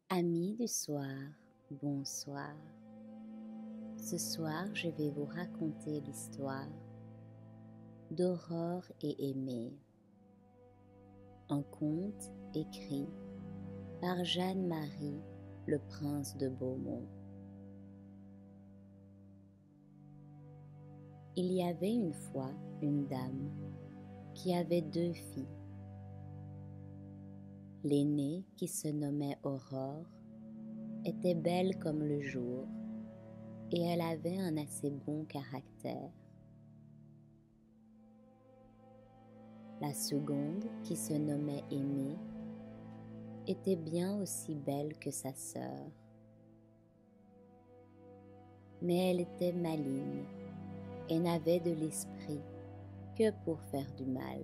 Amis du soir, bonsoir. Ce soir, je vais vous raconter l'histoire d'Aurore et Aimée, un conte écrit par Jeanne-Marie Le Prince de Beaumont. Il y avait une fois une dame qui avait 2 filles. L'aînée, qui se nommait Aurore, était belle comme le jour et elle avait un assez bon caractère. La seconde, qui se nommait Aimée, était bien aussi belle que sa sœur. Mais elle était maligne et n'avait de l'esprit que pour faire du mal.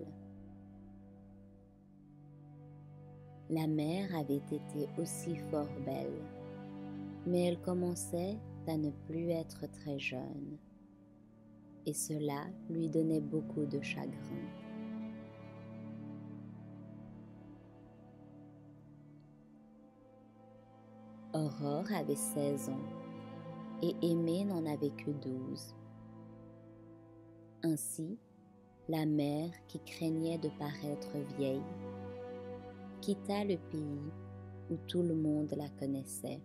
La mère avait été aussi fort belle, mais elle commençait à ne plus être très jeune, et cela lui donnait beaucoup de chagrin. Aurore avait 16 ans et Aimée n'en avait que 12. Ainsi, la mère, qui craignait de paraître vieille, quitta le pays où tout le monde la connaissait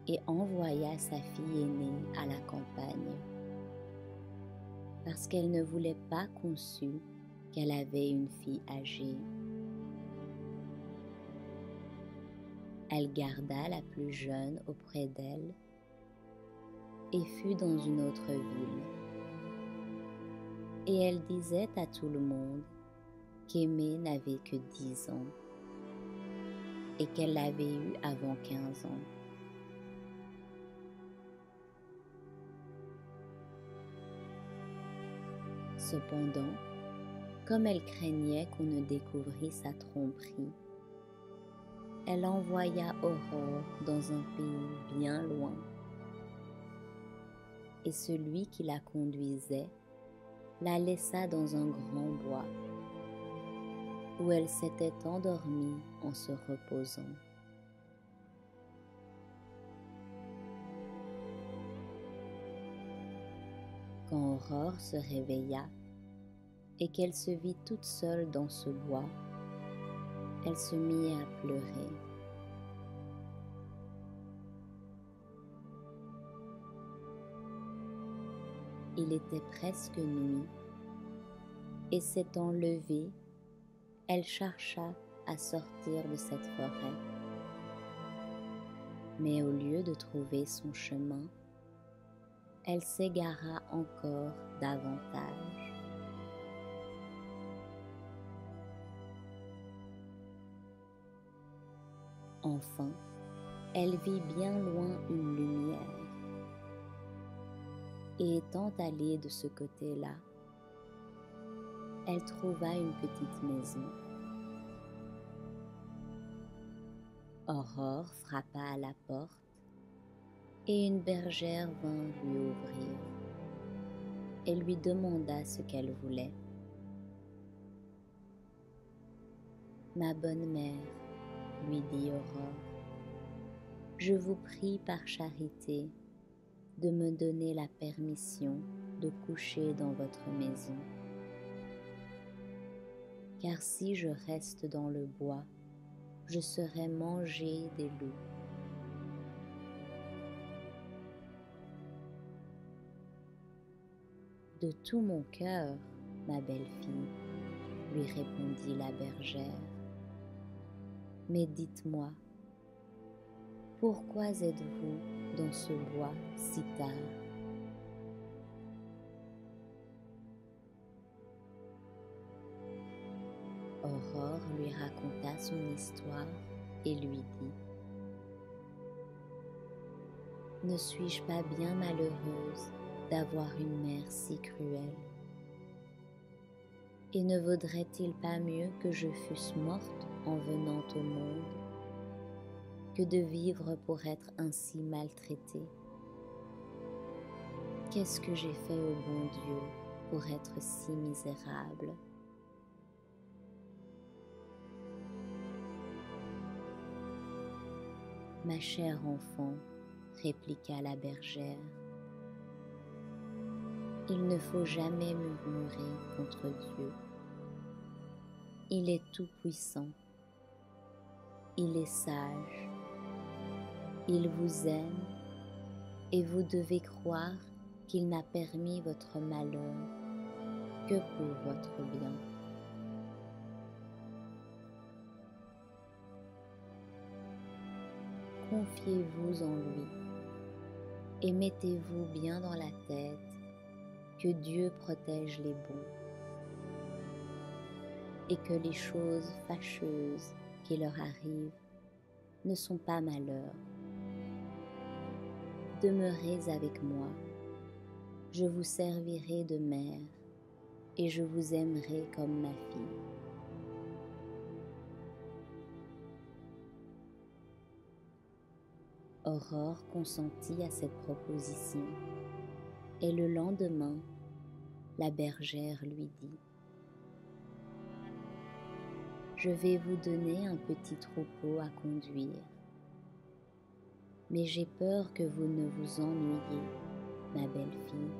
et envoya sa fille aînée à la campagne, parce qu'elle ne voulait pas qu'on sût qu'elle avait une fille âgée. Elle garda la plus jeune auprès d'elle et fut dans une autre ville. Et elle disait à tout le monde qu'Aimée n'avait que 10 ans et qu'elle l'avait eue avant 15 ans. Cependant, comme elle craignait qu'on ne découvrît sa tromperie, elle envoya Aurore dans un pays bien loin, et celui qui la conduisait la laissa dans un grand bois, où elle s'était endormie en se reposant. Quand Aurore se réveilla et qu'elle se vit toute seule dans ce bois, elle se mit à pleurer. Il était presque nuit, et s'étant levée, elle chercha à sortir de cette forêt. Mais au lieu de trouver son chemin, elle s'égara encore davantage. Enfin, elle vit bien loin une lumière, et étant allée de ce côté-là, elle trouva une petite maison. Aurore frappa à la porte, et une bergère vint lui ouvrir et lui demanda ce qu'elle voulait. « Ma bonne mère, lui dit Aurore, je vous prie par charité de me donner la permission de coucher dans votre maison. Car si je reste dans le bois, je serai mangée des loups. » « De tout mon cœur, ma belle-fille, lui répondit la bergère. Mais dites-moi, pourquoi êtes-vous dans ce bois si tard? Aurore lui raconta son histoire et lui dit : « Ne suis-je pas bien malheureuse d'avoir une mère si cruelle? Et ne vaudrait-il pas mieux que je fusse morte en venant au monde que de vivre pour être ainsi maltraitée? Qu'est-ce que j'ai fait au bon Dieu pour être si misérable ? » Ma chère enfant, répliqua la bergère, il ne faut jamais murmurer contre Dieu. Il est tout-puissant, il est sage, il vous aime et vous devez croire qu'il n'a permis votre malheur que pour votre bien. Confiez-vous en lui et mettez-vous bien dans la tête que Dieu protège les bons et que les choses fâcheuses qui leur arrivent ne sont pas malheurs. Demeurez avec moi, je vous servirai de mère et je vous aimerai comme ma fille. Aurore consentit à cette proposition et le lendemain, la bergère lui dit : « Je vais vous donner un petit troupeau à conduire, mais j'ai peur que vous ne vous ennuyiez, ma belle fille.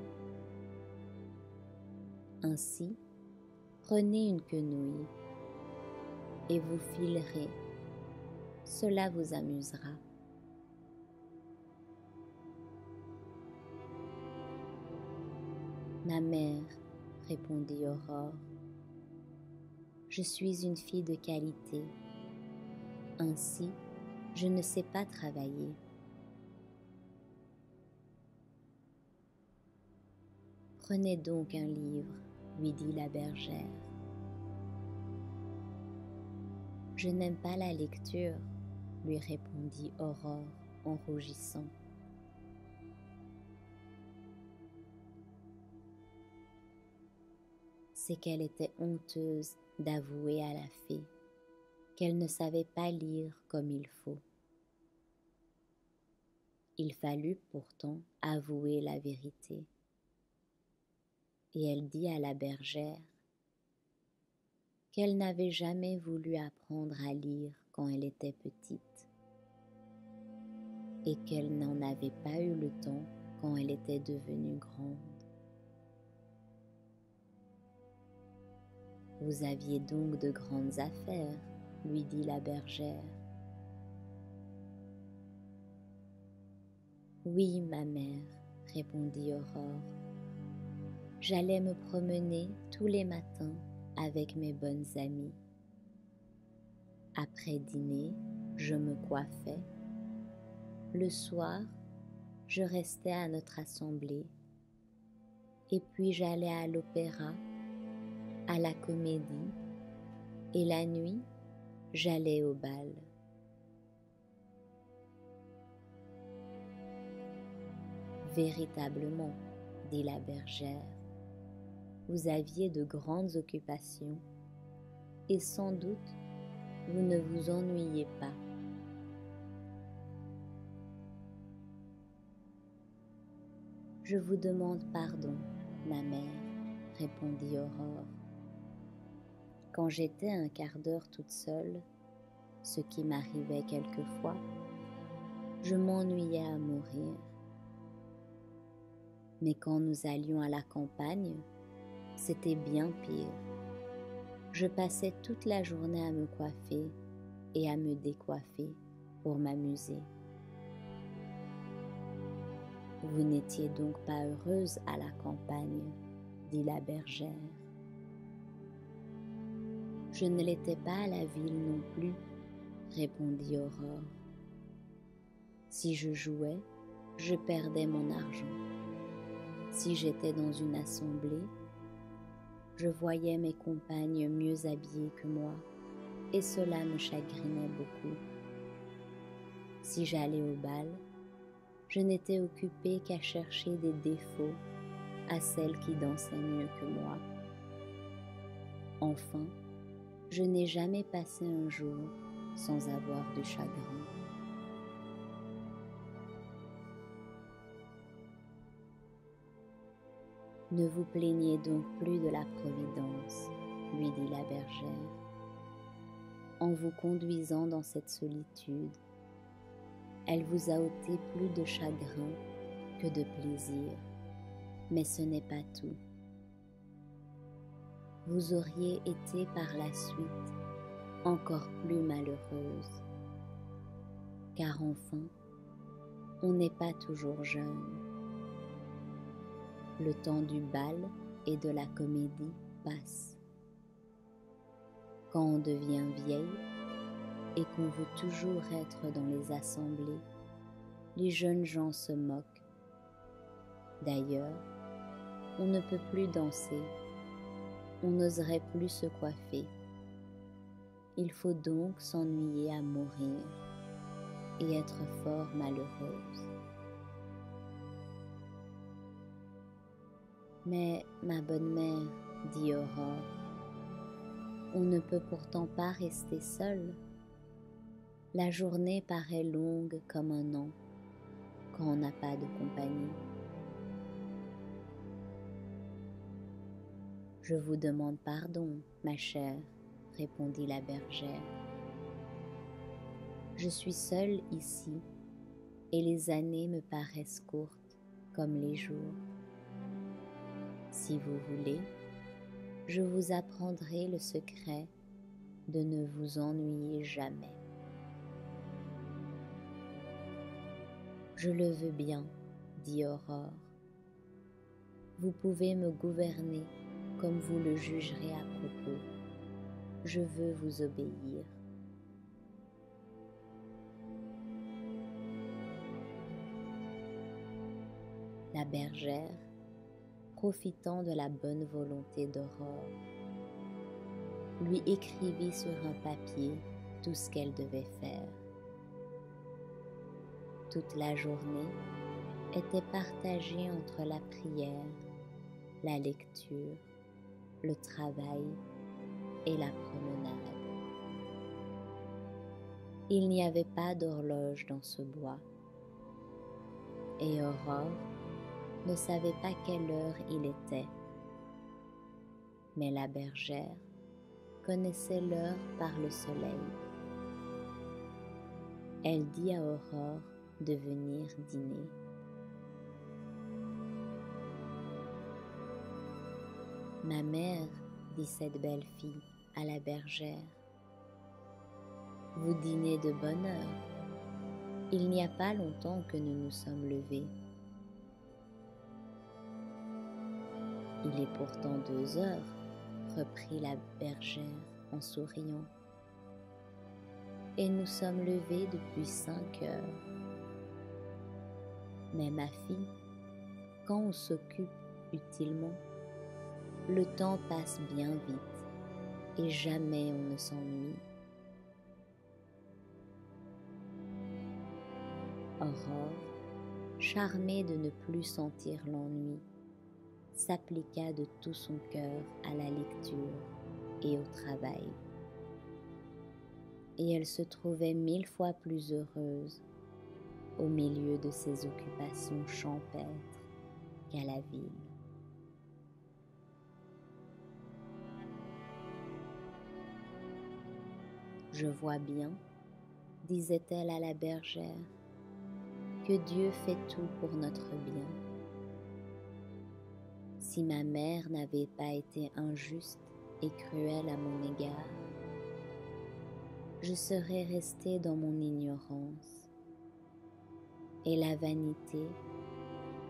Ainsi, prenez une quenouille et vous filerez, cela vous amusera. » « Ma mère, répondit Aurore, je suis une fille de qualité, ainsi je ne sais pas travailler. Prenez donc un livre, lui dit la bergère. Je n'aime pas la lecture, lui répondit Aurore en rougissant. C'est qu'elle était honteuse d'avouer à la fée qu'elle ne savait pas lire comme il faut. Il fallut pourtant avouer la vérité. Et elle dit à la bergère qu'elle n'avait jamais voulu apprendre à lire quand elle était petite et qu'elle n'en avait pas eu le temps quand elle était devenue grande. Vous aviez donc de grandes affaires, lui dit la bergère. Oui, ma mère, répondit Aurore. J'allais me promener tous les matins avec mes bonnes amies. Après dîner, je me coiffais. Le soir, je restais à notre assemblée. Et puis j'allais à l'opéra, à la comédie, et la nuit, j'allais au bal. Véritablement, dit la bergère, vous aviez de grandes occupations, et sans doute vous ne vous ennuyez pas. Je vous demande pardon, ma mère, répondit Aurore. Quand j'étais un quart d'heure toute seule, ce qui m'arrivait quelquefois, je m'ennuyais à mourir. Mais quand nous allions à la campagne, c'était bien pire. Je passais toute la journée à me coiffer et à me décoiffer pour m'amuser. Vous n'étiez donc pas heureuse à la campagne, dit la bergère. Je ne l'étais pas à la ville non plus, répondit Aurore. Si je jouais, je perdais mon argent. Si j'étais dans une assemblée, je voyais mes compagnes mieux habillées que moi, et cela me chagrinait beaucoup. Si j'allais au bal, je n'étais occupée qu'à chercher des défauts à celles qui dansaient mieux que moi. Enfin, je n'ai jamais passé un jour sans avoir du chagrin. Ne vous plaignez donc plus de la Providence, lui dit la bergère, en vous conduisant dans cette solitude. Elle vous a ôté plus de chagrin que de plaisir, mais ce n'est pas tout. Vous auriez été par la suite encore plus malheureuse, car enfin, on n'est pas toujours jeune. Le temps du bal et de la comédie passe. Quand on devient vieille et qu'on veut toujours être dans les assemblées, les jeunes gens se moquent. D'ailleurs, on ne peut plus danser, on n'oserait plus se coiffer. Il faut donc s'ennuyer à mourir et être fort malheureuse. Mais ma bonne mère, dit Aurore, on ne peut pourtant pas rester seule. La journée paraît longue comme un an quand on n'a pas de compagnie. Je vous demande pardon, ma chère, répondit la bergère. Je suis seule ici et les années me paraissent courtes comme les jours. Si vous voulez, je vous apprendrai le secret de ne vous ennuyer jamais. Je le veux bien, dit Aurore. Vous pouvez me gouverner comme vous le jugerez à propos. Je veux vous obéir. La bergère, profitant de la bonne volonté d'Aurore, lui écrivit sur un papier tout ce qu'elle devait faire. Toute la journée était partagée entre la prière, la lecture, le travail et la promenade. Il n'y avait pas d'horloge dans ce bois, et Aurore ne savait pas quelle heure il était. Mais la bergère connaissait l'heure par le soleil. Elle dit à Aurore de venir dîner. Ma mère, dit cette belle fille à la bergère, vous dînez de bonne heure. Il n'y a pas longtemps que nous nous sommes levés. Il est pourtant 2 heures, reprit la bergère en souriant. Et nous sommes levés depuis 5 heures. Mais ma fille, quand on s'occupe utilement, le temps passe bien vite et jamais on ne s'ennuie. Aurore, charmée de ne plus sentir l'ennui, s'appliqua de tout son cœur à la lecture et au travail. Et elle se trouvait 1000 fois plus heureuse au milieu de ses occupations champêtres qu'à la ville. Je vois bien, disait-elle à la bergère, que Dieu fait tout pour notre bien. Si ma mère n'avait pas été injuste et cruelle à mon égard, je serais restée dans mon ignorance. Et la vanité,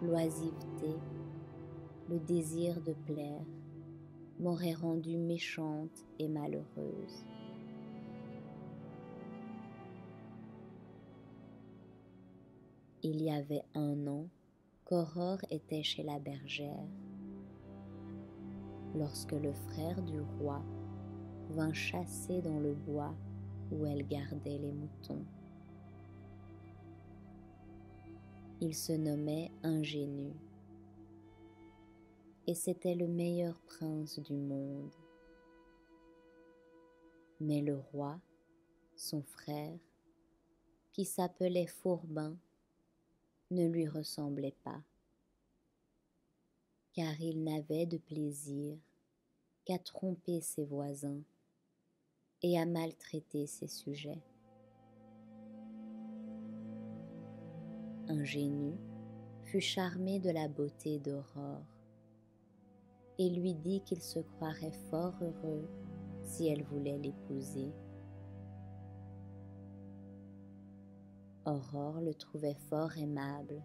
l'oisiveté, le désir de plaire m'auraient rendue méchante et malheureuse. Il y avait 1 an qu'Aurore était chez la bergère, lorsque le frère du roi vint chasser dans le bois où elle gardait les moutons. Il se nommait Ingénu, et c'était le meilleur prince du monde. Mais le roi, son frère, qui s'appelait Fourbin, ne lui ressemblait pas, car il n'avait de plaisir qu'à tromper ses voisins et à maltraiter ses sujets. Ingénu fut charmé de la beauté d'Aurore et lui dit qu'il se croirait fort heureux si elle voulait l'épouser. Aurore le trouvait fort aimable,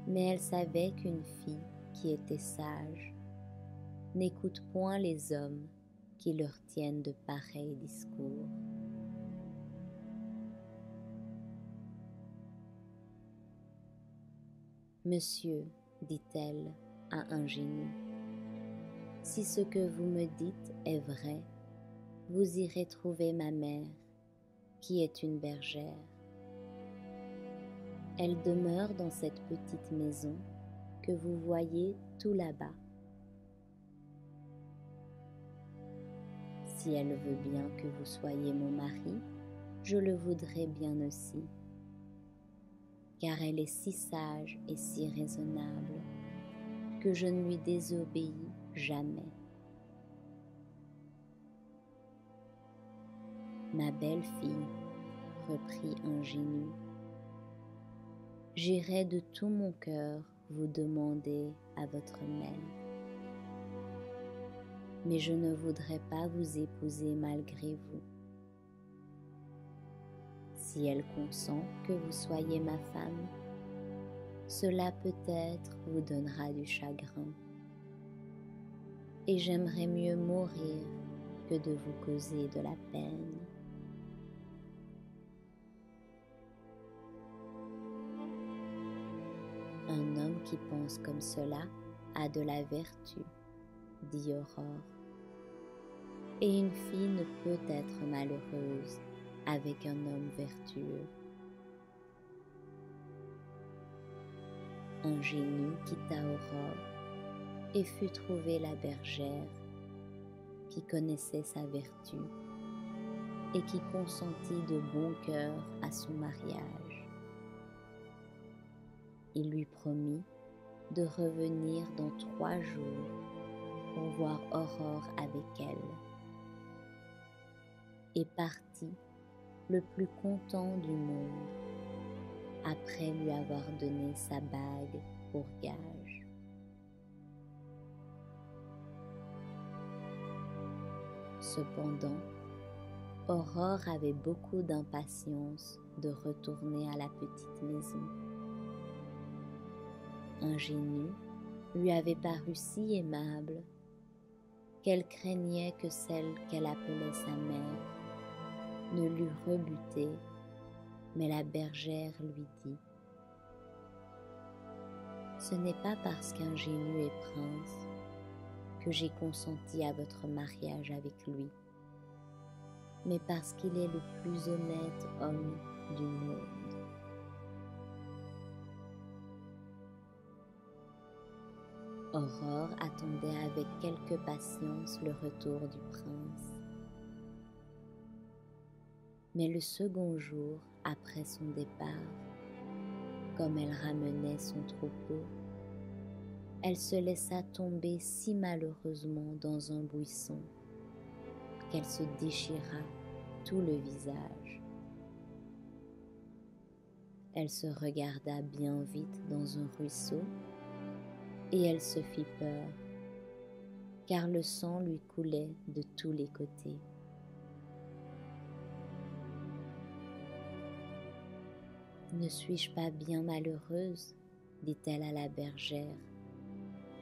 mais elle savait qu'une fille qui était sage n'écoute point les hommes qui leur tiennent de pareils discours. Monsieur, dit-elle à Ingénu, si ce que vous me dites est vrai, vous irez trouver ma mère, qui est une bergère. Elle demeure dans cette petite maison que vous voyez tout là-bas. Si elle veut bien que vous soyez mon mari, je le voudrais bien aussi, car elle est si sage et si raisonnable que je ne lui désobéis jamais. Ma belle-fille, reprit Ingénu, j'irai de tout mon cœur vous demander à votre mère, mais je ne voudrais pas vous épouser malgré vous. Si elle consent que vous soyez ma femme, cela peut-être vous donnera du chagrin, et j'aimerais mieux mourir que de vous causer de la peine. Un homme qui pense comme cela a de la vertu, dit Aurore, et une fille ne peut être malheureuse avec un homme vertueux. Ingénu quitta Aurore et fut trouver la bergère qui connaissait sa vertu et qui consentit de bon cœur à son mariage. Il lui promit de revenir dans 3 jours pour voir Aurore avec elle, et partit le plus content du monde, après lui avoir donné sa bague pour gage. Cependant, Aurore avait beaucoup d'impatience de retourner à la petite maison. Ingénu lui avait paru si aimable qu'elle craignait que celle qu'elle appelait sa mère ne l'eût rebutée, mais la bergère lui dit : « Ce n'est pas parce qu'Ingénu est prince que j'ai consenti à votre mariage avec lui, mais parce qu'il est le plus honnête homme du monde. » Aurore attendait avec quelque patience le retour du prince. Mais le second jour après son départ, comme elle ramenait son troupeau, elle se laissa tomber si malheureusement dans un buisson qu'elle se déchira tout le visage. Elle se regarda bien vite dans un ruisseau et elle se fit peur, car le sang lui coulait de tous les côtés. « Ne suis-je pas bien malheureuse ?» dit-elle à la bergère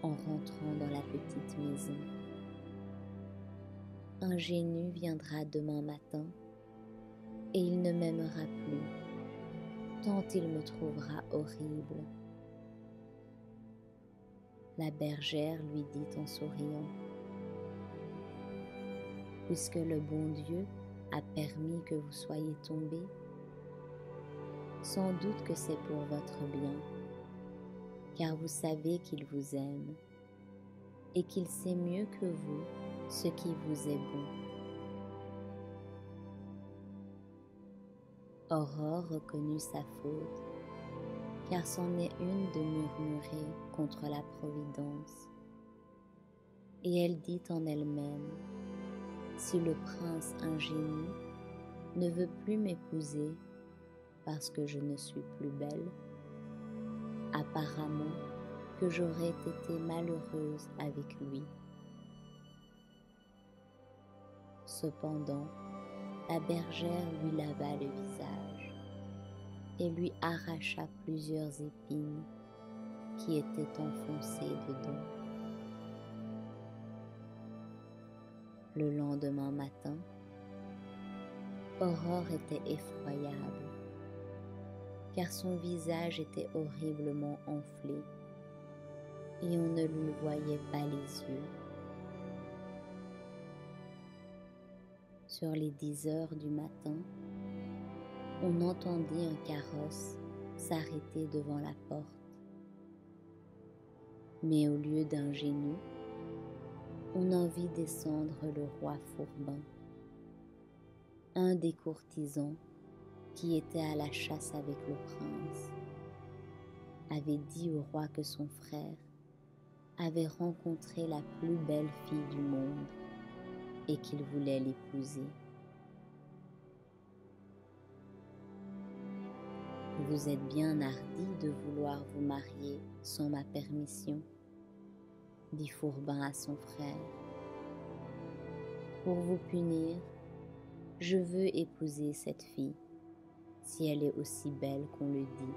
en rentrant dans la petite maison. « Ingénu viendra demain matin et il ne m'aimera plus, tant il me trouvera horrible. » La bergère lui dit en souriant : « Puisque le bon Dieu a permis que vous soyez tombés, sans doute que c'est pour votre bien, car vous savez qu'il vous aime et qu'il sait mieux que vous ce qui vous est bon. » Aurore reconnut sa faute, car c'en est une de murmurer contre la Providence. Et elle dit en elle-même : si le prince Ingénu ne veut plus m'épouser, parce que je ne suis plus belle. Apparemment que j'aurais été malheureuse avec lui. Cependant, la bergère lui lava le visage et lui arracha plusieurs épines qui étaient enfoncées dedans. Le lendemain matin, Aurore était effroyable, car son visage était horriblement enflé et on ne lui voyait pas les yeux. Sur les 10 heures du matin, on entendit un carrosse s'arrêter devant la porte. Mais au lieu d'Ingénu, on en vit descendre le roi Fourbin, un des courtisans qui était à la chasse avec le prince, avait dit au roi que son frère avait rencontré la plus belle fille du monde et qu'il voulait l'épouser. Vous êtes bien hardi de vouloir vous marier sans ma permission, dit Fourbin à son frère. Pour vous punir, je veux épouser cette fille, si elle est aussi belle qu'on le dit.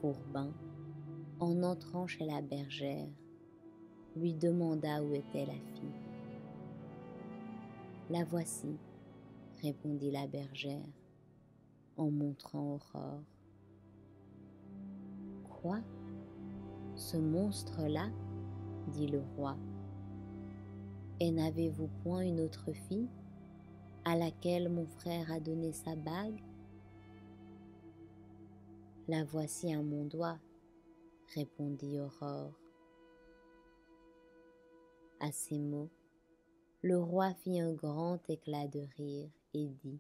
Fourbin, en entrant chez la bergère, lui demanda où était la fille. La voici, répondit la bergère, en montrant Aurore. Quoi? Ce monstre-là? Dit le roi. Et n'avez-vous point une autre fille à laquelle mon frère a donné sa bague? La voici à mon doigt, répondit Aurore. À ces mots, le roi fit un grand éclat de rire et dit :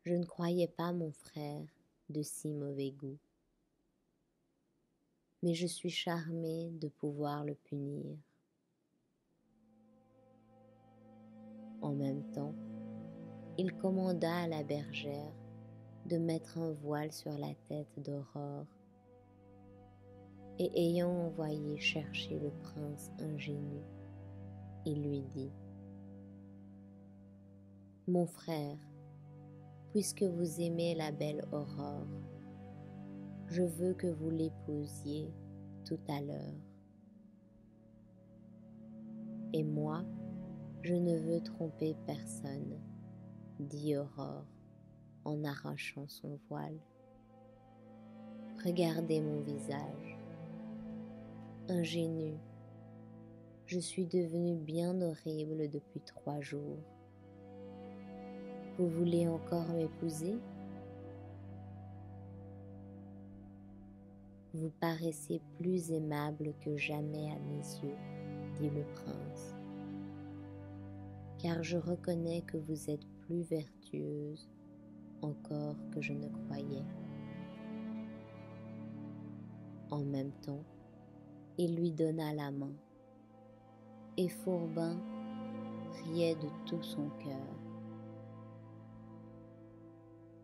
Je ne croyais pas mon frère de si mauvais goût, mais je suis charmé de pouvoir le punir. En même temps, il commanda à la bergère de mettre un voile sur la tête d'Aurore, et ayant envoyé chercher le prince Ingénu, il lui dit : Mon frère, puisque vous aimez la belle Aurore, je veux que vous l'épousiez tout à l'heure. Et moi, je ne veux tromper personne, dit Aurore en arrachant son voile. Regardez mon visage. Ingénu, je suis devenue bien horrible depuis 3 jours. Vous voulez encore m'épouser? Vous paraissez plus aimable que jamais à mes yeux, dit le prince, car je reconnais que vous êtes plus vertueuse encore que je ne croyais. En même temps, il lui donna la main, et Fourbin riait de tout son cœur.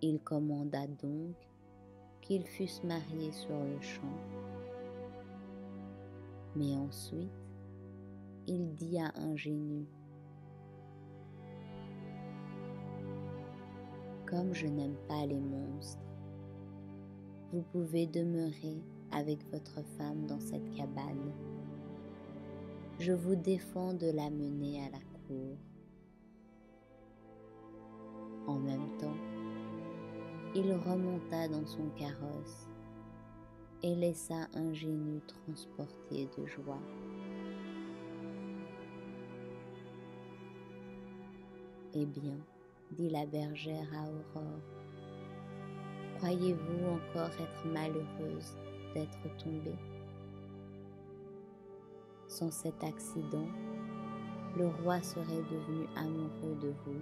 Il commanda donc qu'ils fussent mariés sur le champ. Mais ensuite, il dit à Ingénu : Comme je n'aime pas les monstres, vous pouvez demeurer avec votre femme dans cette cabane. Je vous défends de la mener à la cour. En même temps, il remonta dans son carrosse et laissa Ingénu transporté de joie. Eh bien, dit la bergère à Aurore, croyez-vous encore être malheureuse d'être tombée? Sans cet accident, le roi serait devenu amoureux de vous,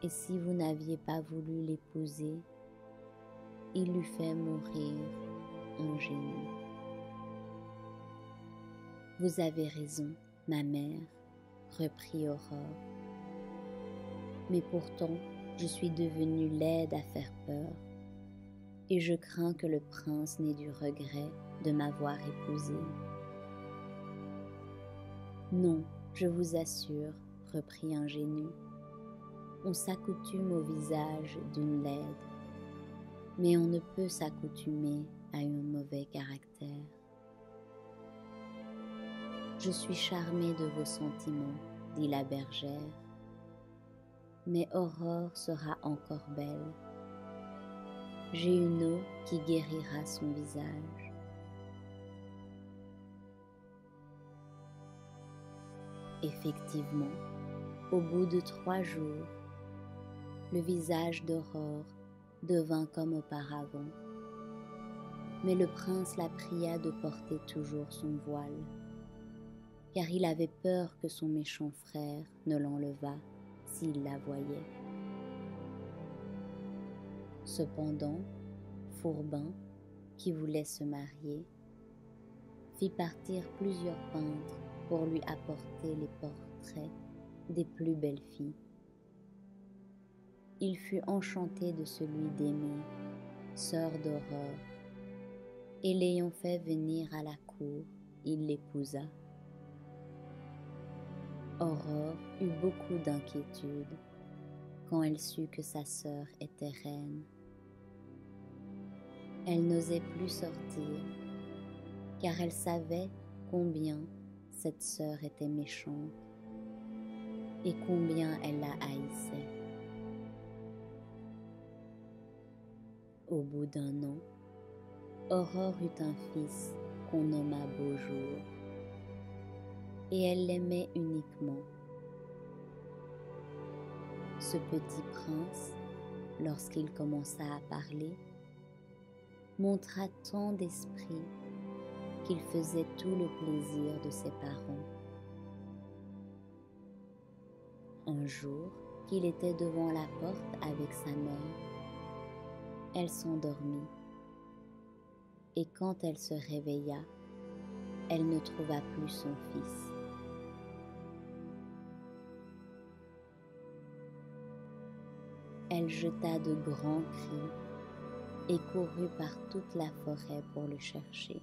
et si vous n'aviez pas voulu l'épouser, il eût fait mourir Ingénu. Vous avez raison, ma mère, reprit Aurore. Mais pourtant, je suis devenue laide à faire peur, et je crains que le prince n'ait du regret de m'avoir épousée. Non, je vous assure, reprit Ingénu, on s'accoutume au visage d'une laide, mais on ne peut s'accoutumer à un mauvais caractère. Je suis charmée de vos sentiments, dit la bergère, mais Aurore sera encore belle. J'ai une eau qui guérira son visage. Effectivement, au bout de 3 jours, le visage d'Aurore devint comme auparavant, mais le prince la pria de porter toujours son voile, car il avait peur que son méchant frère ne l'enlevât s'il la voyait. Cependant, Fourbin, qui voulait se marier, fit partir plusieurs peintres pour lui apporter les portraits des plus belles filles. Il fut enchanté de celui d'Aimée, sœur d'Aurore, et l'ayant fait venir à la cour, il l'épousa. Aurore eut beaucoup d'inquiétude quand elle sut que sa sœur était reine. Elle n'osait plus sortir, car elle savait combien cette sœur était méchante et combien elle la haïssait. Au bout d'1 an, Aurore eut un fils qu'on nomma Beaujour, et elle l'aimait uniquement. Ce petit prince, lorsqu'il commença à parler, montra tant d'esprit qu'il faisait tout le plaisir de ses parents. Un jour qu'il était devant la porte avec sa mère, elle s'endormit, et quand elle se réveilla, elle ne trouva plus son fils. Elle jeta de grands cris et courut par toute la forêt pour le chercher.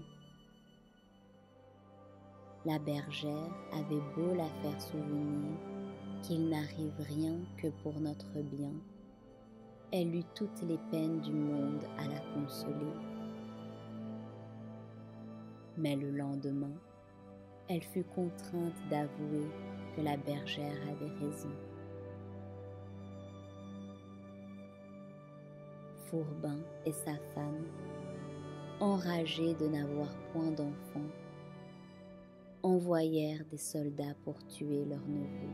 La bergère avait beau la faire souvenir qu'il n'arrive rien que pour notre bien, elle eut toutes les peines du monde à la consoler. Mais le lendemain, elle fut contrainte d'avouer que la bergère avait raison. Fourbin et sa femme, enragés de n'avoir point d'enfant, envoyèrent des soldats pour tuer leur neveu.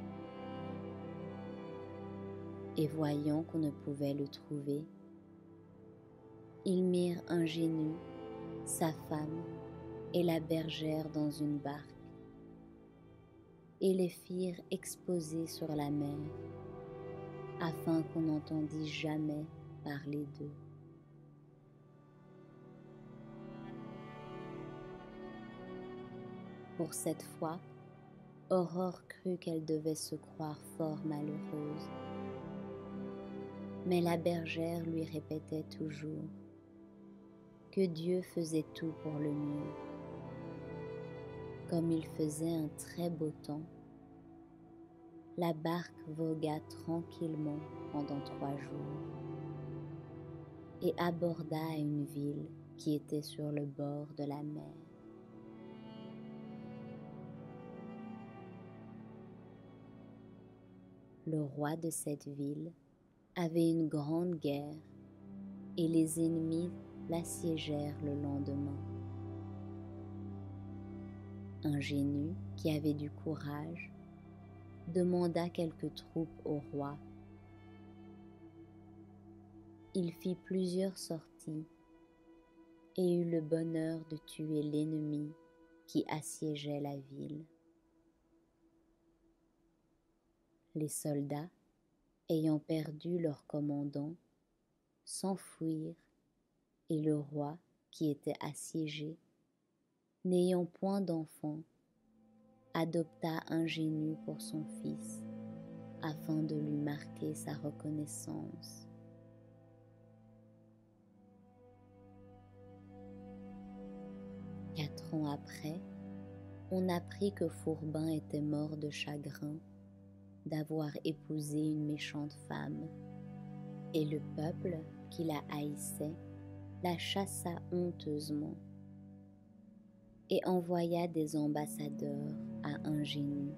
Et voyant qu'on ne pouvait le trouver, ils mirent Ingénu, sa femme et la bergère dans une barque et les firent exposer sur la mer afin qu'on n'entendît jamais parler d'eux. Pour cette fois, Aurore crut qu'elle devait se croire fort malheureuse. Mais la bergère lui répétait toujours que Dieu faisait tout pour le mieux. Comme il faisait un très beau temps, la barque vogua tranquillement pendant 3 jours et aborda à une ville qui était sur le bord de la mer. Le roi de cette ville avait une grande guerre et les ennemis l'assiégèrent le lendemain. Ingénu, qui avait du courage, demanda quelques troupes au roi. Il fit plusieurs sorties et eut le bonheur de tuer l'ennemi qui assiégeait la ville. Les soldats, ayant perdu leur commandant, s'enfuirent et le roi, qui était assiégé, n'ayant point d'enfant, adopta Ingénu pour son fils afin de lui marquer montrer sa reconnaissance. Quatre ans après, on apprit que Fourbin était mort de chagrin d'avoir épousé une méchante femme, et le peuple, qui la haïssait, la chassa honteusement et envoya des ambassadeurs à Ingénu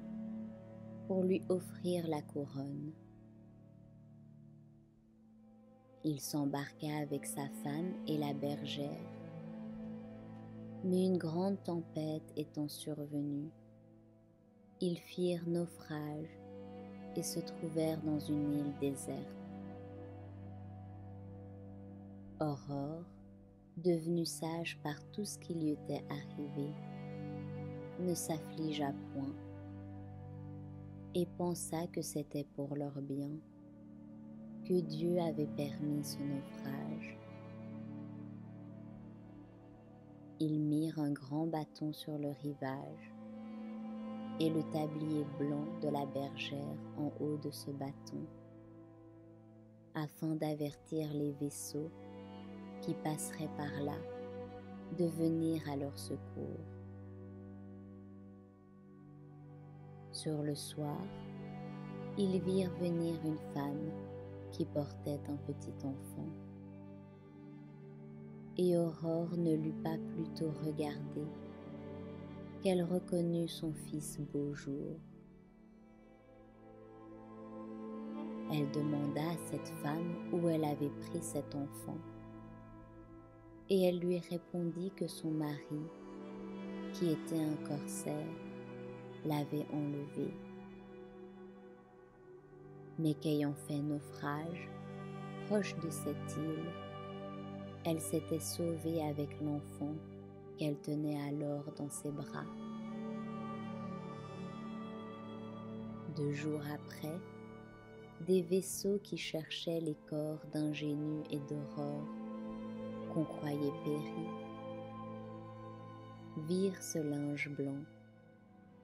pour lui offrir la couronne. Il s'embarqua avec sa femme et la bergère, mais une grande tempête étant survenue, ils firent naufrage et se trouvèrent dans une île déserte. Aurore, devenue sage par tout ce qui lui était arrivé, ne s'affligea point et pensa que c'était pour leur bien, que Dieu avait permis ce naufrage. Ils mirent un grand bâton sur le rivage et le tablier blanc de la bergère en haut de ce bâton, afin d'avertir les vaisseaux qui passeraient par là de venir à leur secours. Sur le soir, ils virent venir une femme qui portait un petit enfant. Et Aurore ne l'eut pas plutôt regardé qu'elle reconnut son fils Beaujour. Elle demanda à cette femme où elle avait pris cet enfant, et elle lui répondit que son mari, qui était un corsaire, l'avait enlevé, mais qu'ayant fait naufrage proche de cette île, elle s'était sauvée avec l'enfant qu'elle tenait alors dans ses bras. 2 jours après, des vaisseaux qui cherchaient les corps d'Ingénu et d'Aurore, qu'on croyait péris, virent ce linge blanc,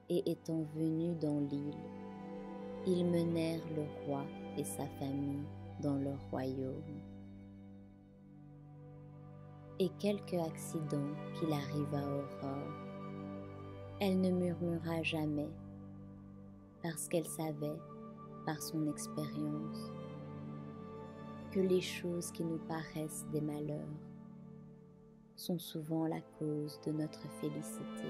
et étant venus dans l'île, ils menèrent le roi et sa famille dans leur royaume. Et quelque accident qu'il arrive à Aurore, elle ne murmura jamais, parce qu'elle savait, par son expérience, que les choses qui nous paraissent des malheurs sont souvent la cause de notre félicité.